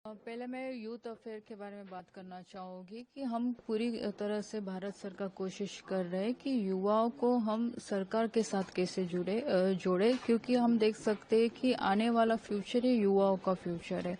पहले मैं youth affair के बारे में बात करना चाहूंगी कि हम पूरी तरह से भारत सरकार कोशिश कर रहे हैं कि युवाओं को हम सरकार के साथ कैसे जोड़े, क्योंकि हम देख सकते हैं कि आने वाला फ्यूचर ही युवाओं का फ्यूचर है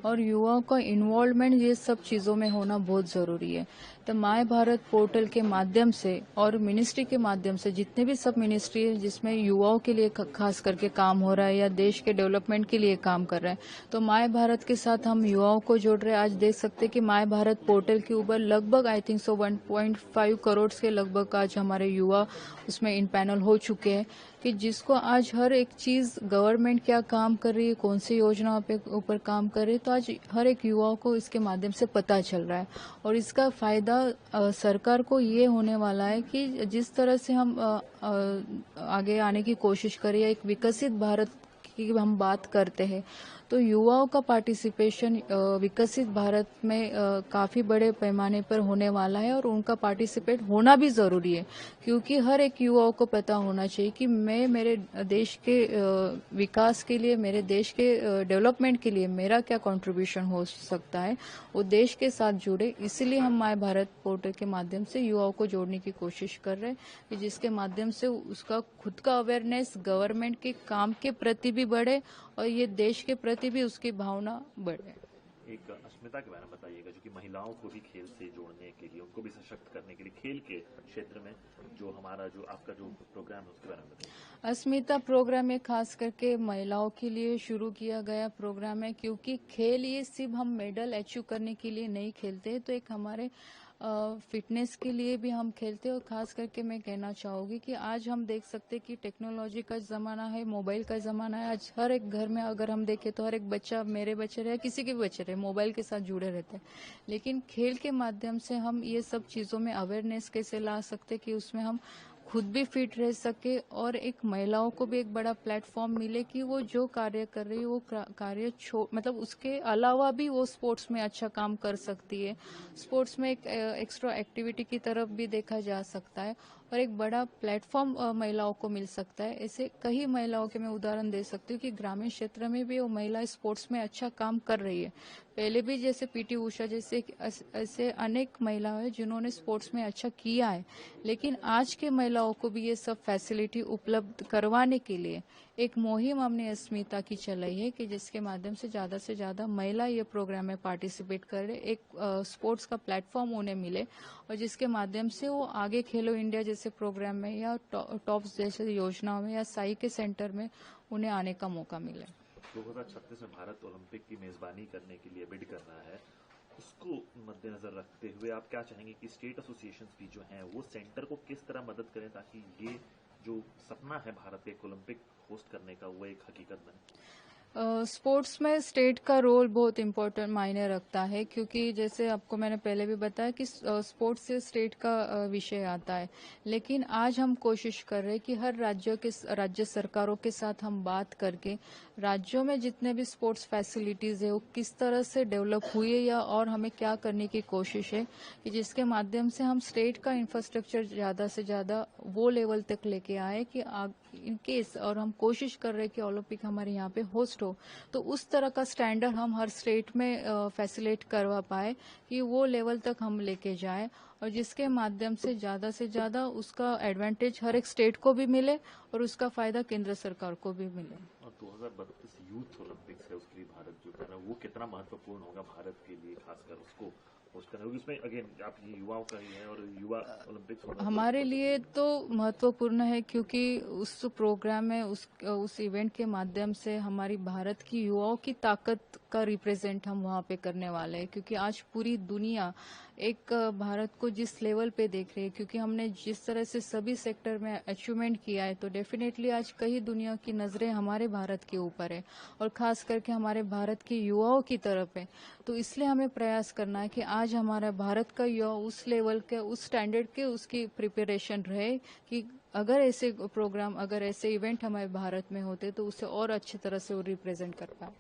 और युवाओं का इन्वॉल्वमेंट ये सब चीजों में होना बहुत जरूरी है। तो माय भारत पोर्टल के माध्यम से और मिनिस्ट्री के माध्यम से जितने भी सब मिनिस्ट्री है जिसमें युवाओं के लिए खास करके काम हो रहा है या देश के डेवलपमेंट के लिए काम कर रहा है, तो माय भारत के साथ हम युवाओं को जोड़ रहे हैं। आज देख सकते हैं कि माय भारत पोर्टल के ऊपर लगभग आई थिंक सो 1.5 करोड़ के लगभग आज हमारे युवा उसमें इन पैनल हो चुके हैं कि जिसको आज हर एक चीज गवर्नमेंट क्या काम कर रही है, कौन सी योजनाओं पे ऊपर काम कर रही है, तो आज हर एक युवाओं को इसके माध्यम से पता चल रहा है। और इसका फायदा सरकार को ये होने वाला है कि जिस तरह से हम आगे आने की कोशिश करें या एक विकसित भारत की हम बात करते हैं, तो युवाओं का पार्टिसिपेशन विकसित भारत में काफी बड़े पैमाने पर होने वाला है और उनका पार्टिसिपेट होना भी जरूरी है, क्योंकि हर एक युवाओं को पता होना चाहिए कि मैं मेरे देश के विकास के लिए, मेरे देश के डेवलपमेंट के लिए मेरा क्या कंट्रीब्यूशन हो सकता है, वो देश के साथ जुड़े। इसलिए हम माय भारत पोर्टल के माध्यम से युवाओं को जोड़ने की कोशिश कर रहे हैं कि जिसके माध्यम से उसका खुद का अवेयरनेस गवर्नमेंट के काम के प्रति भी बढ़े और ये देश के प्रति भी उसकी भावना बढ़े। एक अस्मिता के बारे में बताइएगा, जो कि महिलाओं को भी खेल से जोड़ने के लिए, उनको भी सशक्त करने के लिए खेल के क्षेत्र में जो आपका जो प्रोग्राम है उसके बारे में बताइए। अस्मिता प्रोग्राम में खास करके महिलाओं के लिए शुरू किया गया प्रोग्राम है, क्योंकि खेल ये सिर्फ हम मेडल अचीव करने के लिए नहीं खेलते, तो एक हमारे फिटनेस के लिए भी हम खेलते हैं। और खास करके मैं कहना चाहूंगी कि आज हम देख सकते हैं कि टेक्नोलॉजी का जमाना है, मोबाइल का जमाना है। आज हर एक घर में अगर हम देखें तो हर एक बच्चा, मेरे बच्चे रहे, किसी के भी बच्चे रहे, मोबाइल के साथ जुड़े रहते हैं। लेकिन खेल के माध्यम से हम ये सब चीजों में अवेयरनेस कैसे ला सकते कि उसमें हम खुद भी फिट रह सके और एक महिलाओं को भी एक बड़ा प्लेटफॉर्म मिले कि वो जो कार्य कर रही है वो कार्य मतलब उसके अलावा भी वो स्पोर्ट्स में अच्छा काम कर सकती है। स्पोर्ट्स में एक एक्स्ट्रा एक्टिविटी की तरफ भी देखा जा सकता है और एक बड़ा प्लेटफॉर्म महिलाओं को मिल सकता है। ऐसे कई महिलाओं के मैं उदाहरण दे सकती हूँ कि ग्रामीण क्षेत्र में भी वो महिला स्पोर्ट्स में अच्छा काम कर रही है। पहले भी जैसे पीटी उषा जैसे ऐसे अनेक महिलाएं हैं जिन्होंने स्पोर्ट्स में अच्छा किया है, लेकिन आज के महिलाओं को भी ये सब फैसिलिटी उपलब्ध करवाने के लिए एक मुहिम हमने अस्मिता की चलाई है कि जिसके माध्यम से ज्यादा महिला ये प्रोग्राम में पार्टिसिपेट करे, एक स्पोर्ट्स का प्लेटफॉर्म उन्हें मिले और जिसके माध्यम से वो आगे खेलो इंडिया जैसे प्रोग्राम में या टॉप्स जैसे योजनाओं में या साई के सेंटर में उन्हें आने का मौका मिले। 2036 में भारत ओलंपिक की मेजबानी करने के लिए बिड कर रहा है, उसको मद्देनजर रखते हुए आप क्या चाहेंगे कि स्टेट एसोसिएशंस भी जो हैं वो सेंटर को किस तरह मदद करें ताकि ये जो सपना है भारत के ओलंपिक होस्ट करने का वो एक हकीकत बने? स्पोर्ट्स में स्टेट का रोल बहुत इम्पोर्टेंट मायने रखता है, क्योंकि जैसे आपको मैंने पहले भी बताया कि स्पोर्ट्स से स्टेट का विषय आता है। लेकिन आज हम कोशिश कर रहे हैं कि हर राज्य सरकारों के साथ हम बात करके राज्यों में जितने भी स्पोर्ट्स फैसिलिटीज है वो किस तरह से डेवलप हुई है या और हमें क्या करने की कोशिश है कि जिसके माध्यम से हम स्टेट का इंफ्रास्ट्रक्चर ज्यादा से ज्यादा वो लेवल तक लेके आए कि इन केस और हम कोशिश कर रहे हैं कि ओलंपिक हमारे यहाँ पे होस्ट हो, तो उस तरह का स्टैंडर्ड हम हर स्टेट में फैसिलिटेट करवा पाए कि वो लेवल तक हम लेके जाए और जिसके माध्यम से ज्यादा उसका एडवांटेज हर एक स्टेट को भी मिले और उसका फायदा केंद्र सरकार को भी मिले। और 2032 यूथ ओलंपिक्स है, उसके लिए भारत जो है ना वो कितना महत्वपूर्ण होगा भारत के लिए, खासकर उसको होस्ट करना, क्योंकि उसमें अगेन आप ये युवाओं का ही है और युवा ओलंपिक्स हमारे लिए तो महत्वपूर्ण है, क्योंकि उस प्रोग्राम में उस इवेंट के माध्यम से हमारी भारत की युवाओं की ताकत का रिप्रेजेंट हम वहाँ पे करने वाले हैं। क्योंकि आज पूरी दुनिया एक भारत को जिस लेवल पे देख रही है, क्योंकि हमने जिस तरह से सभी सेक्टर में अचीवमेंट किया है, तो डेफिनेटली आज कई दुनिया की नजरें हमारे भारत के ऊपर है और खास करके हमारे भारत के युवाओं की तरफ है। तो इसलिए हमें प्रयास करना है कि आज हमारा भारत का युवा उस लेवल के, उस स्टैंडर्ड के उसकी प्रिपरेशन रहे कि अगर ऐसे प्रोग्राम, अगर ऐसे इवेंट हमारे भारत में होते तो उसे और अच्छी तरह से वो रिप्रेजेंट कर पाए।